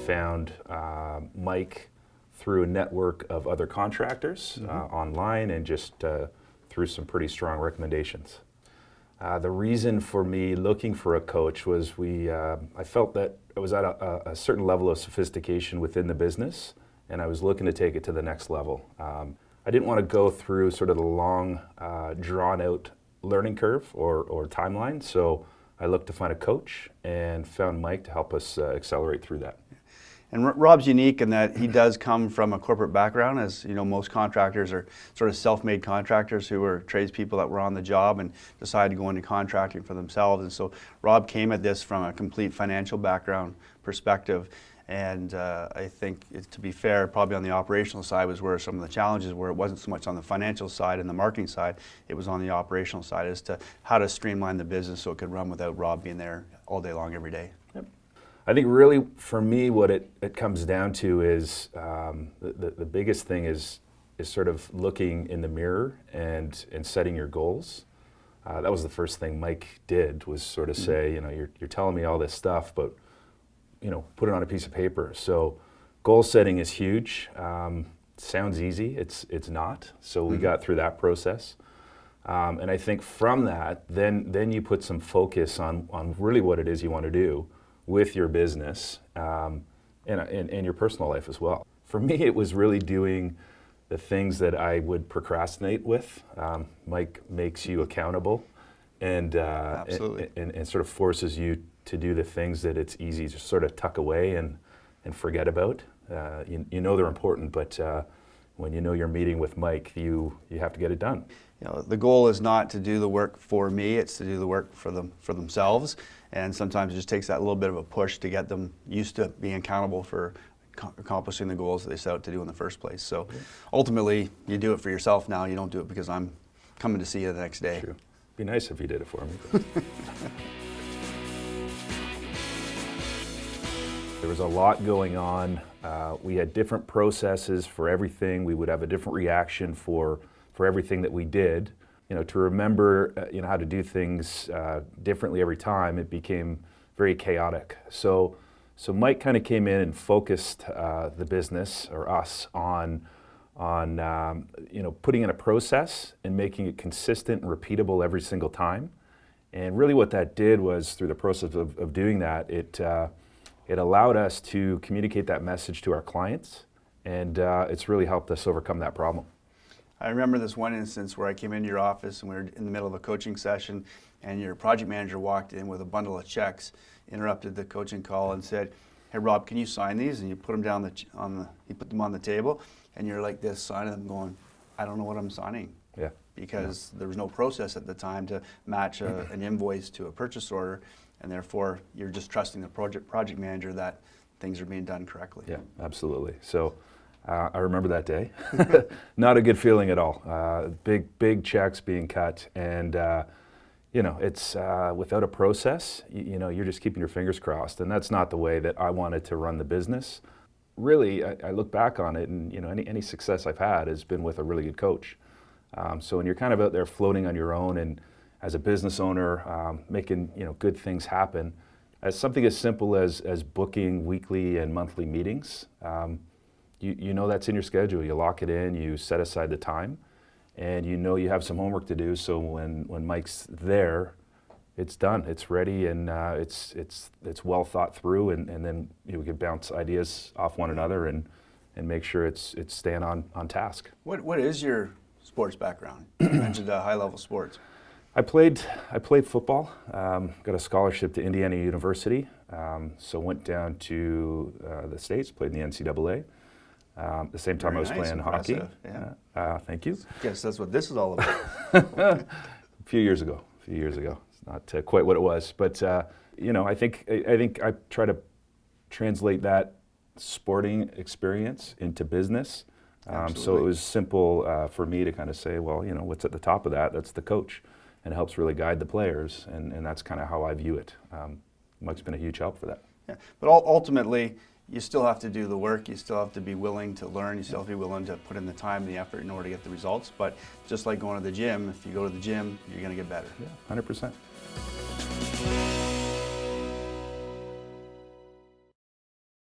found Mike through a network of other contractors online, and just through some pretty strong recommendations. The reason for me looking for a coach was I felt that I was at a certain level of sophistication within the business, and I was looking to take it to the next level. I didn't want to go through sort of the long, drawn-out learning curve or timeline, so I looked to find a coach and found Mike to help us accelerate through that. And Rob's unique in that he does come from a corporate background. As you know, most contractors are sort of self-made contractors who were tradespeople that were on the job and decided to go into contracting for themselves. And so Rob came at this from a complete financial background perspective. And I think, to be fair, probably on the operational side was where some of the challenges were. It wasn't so much on the financial side and the marketing side, it was on the operational side as to how to streamline the business so it could run without Rob being there all day long every day. Yep. I think really for me what it comes down to is the biggest thing is sort of looking in the mirror and setting your goals. That was the first thing Mike did, was sort of say, you're telling me all this stuff, but put it on a piece of paper. So goal setting is huge. Sounds easy, it's not. So we got through that process. And I think from that, then you put some focus on really what it is you want to do with your business and your personal life as well. For me, it was really doing the things that I would procrastinate with. Mike makes you accountable and sort of forces you to do the things that it's easy to sort of tuck away and forget about. You know they're important, but when you know you're meeting with Mike, you have to get it done. The goal is not to do the work for me, it's to do the work for themselves. And sometimes it just takes that little bit of a push to get them used to being accountable for accomplishing the goals that they set out to do in the first place. So ultimately, you do it for yourself now. You don't do it because I'm coming to see you the next day. True. Be nice if you did it for me. There was a lot going on. We had different processes for everything. We would have a different reaction for everything that we did. To remember how to do things differently every time, it became very chaotic. So Mike kind of came in and focused the business, or us, on putting in a process and making it consistent and repeatable every single time. And really what that did was, through the process of doing that, it allowed us to communicate that message to our clients, and it's really helped us overcome that problem. I remember this one instance where I came into your office and we were in the middle of a coaching session, and your project manager walked in with a bundle of checks, interrupted the coaching call, and said, "Hey Rob, can you sign these?" And you put them down you put them on the table, and you're like this, signing them, going, "I don't know what I'm signing." Yeah. Because there was no process at the time to match an invoice to a purchase order, and therefore you're just trusting the project manager that things are being done correctly. Yeah, absolutely. So I remember that day. Not a good feeling at all. Big checks being cut, and it's without a process. You're just keeping your fingers crossed, and that's not the way that I wanted to run the business. Really, I look back on it, and any success I've had has been with a really good coach. So when you're kind of out there floating on your own, and as a business owner, making good things happen, as something as simple as booking weekly and monthly meetings, that's in your schedule. You lock it in, you set aside the time, and you have some homework to do. So when Mike's there, it's done, it's ready, and it's well thought through, and then we can bounce ideas off one another and make sure it's staying on task. What is your sports background? You mentioned high-level sports. I played football. Got a scholarship to Indiana University, so went down to the States, played in the NCAA. At the same time, Very I was nice, playing hockey. Yeah. Thank you. Guess that's what this is all about. A few years ago. It's not quite what it was, but I think I try to translate that sporting experience into business. So it was simple for me to kind of say, well, what's at the top of that? That's the coach, and it helps really guide the players, and that's kind of how I view it. Mike's been a huge help for that. Yeah, but ultimately, you still have to do the work. You still have to be willing to learn. You still have to be willing to put in the time and the effort in order to get the results. But just like going to the gym, if you go to the gym, you're going to get better. Yeah, 100%.